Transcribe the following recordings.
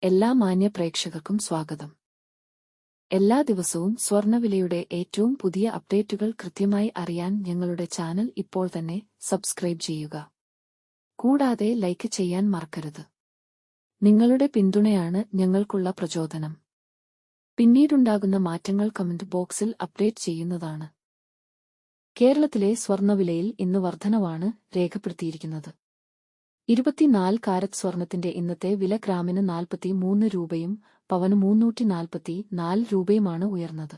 എല്ലാ മാന്യ പ്രേക്ഷകർക്കും സ്വാഗതം. എല്ലാ ദിവസവും സ്വർണ്ണവിലയുടെ ഏറ്റവും പുതിയ അപ്ഡേറ്റുകൾ കൃത്യമായി അറിയാൻ ഞങ്ങളുടെ ചാനൽ ഇപ്പോൾ തന്നെ സബ്സ്ക്രൈബ് ചെയ്യുക. കൂടാതെ ലൈക്ക് ചെയ്യാൻ മറക്കരുത്. നിങ്ങളുടെ പിന്തുണയാണ് ഞങ്ങൾക്കുള്ള പ്രചോദനം. പിന്നീടുണ്ടാകുന്ന മാറ്റങ്ങൾ കമന്റ് ബോക്സിൽ അപ്ഡേറ്റ് ചെയ്യുന്നതാണ്. കേരളത്തിലെ സ്വർണ്ണവിലയിൽ ഇന്ന് വർധനവാണ് രേഖപ്പെടുത്തിയിരിക്കുന്നത്. 24 കാരറ്റ് സ്വർണത്തിന്റെ ഇന്നത്തെ വില ഗ്രാമിന് 43 രൂപയും പവന് 344 രൂപയുമാണ് ഉയർന്നത്.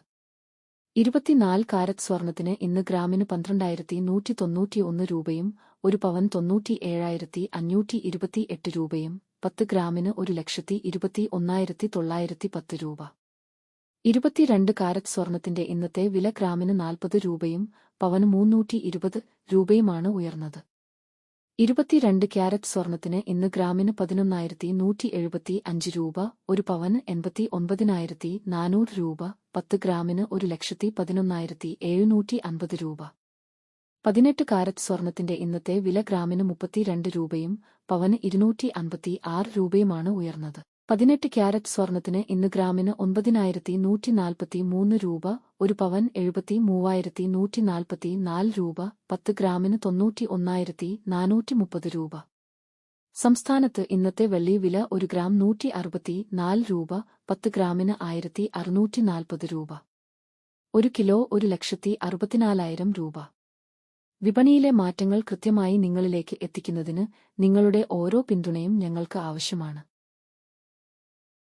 24 കാരറ്റ് സ്വർണത്തിന് ഇന്ന് ഗ്രാമിന് 12,191 രൂപയും ഒരു പവൻ 97,528 രൂപയും 10 ഗ്രാമിന് 1,21,910 രൂപ. 22 കാരറ്റ് സ്വർണത്തിന്റെ ഇന്നത്തെ വില ഗ്രാമിന് 40 രൂപയും പവന് 320 രൂപയുമാണ് ഉയർന്നത്. 22 ക്യാരറ്റ് സ്വർണത്തിന് ഇന്ന് ഗ്രാമിന് 11,175 രൂപ, ഒരു പവന് 89,400 രൂപ, 10 ഗ്രാമിന് 1,11,750 രൂപ. 18 കാരറ്റ് സ്വർണത്തിന്റെ ഇന്നത്തെ വില ഗ്രാമിന് 32 രൂപയും പവന് 256 രൂപയുമാണ് ഉയർന്നത്. 18 ക്യാരറ്റ് സ്വർണത്തിന് ഇന്ന് ഗ്രാമിന് 9,143 രൂപ, ഒരു പവൻ 73,144 രൂപ, 10 ഗ്രാമിന് 91,430 രൂപ. സംസ്ഥാനത്ത് ഇന്നത്തെ വെള്ളി വില 1 ഗ്രാം 164 രൂപ, 10 ഗ്രാമിന് 1,640 രൂപ. 1 കിലോ 1,64,000 രൂപ. വിപണിയിലെ മാറ്റങ്ങൾ കൃത്യമായി നിങ്ങളിലേക്ക് എത്തിക്കുന്നതിന് നിങ്ങളുടെ ഓരോ പിന്തുണയും ഞങ്ങൾക്ക് ആവശ്യമാണ്.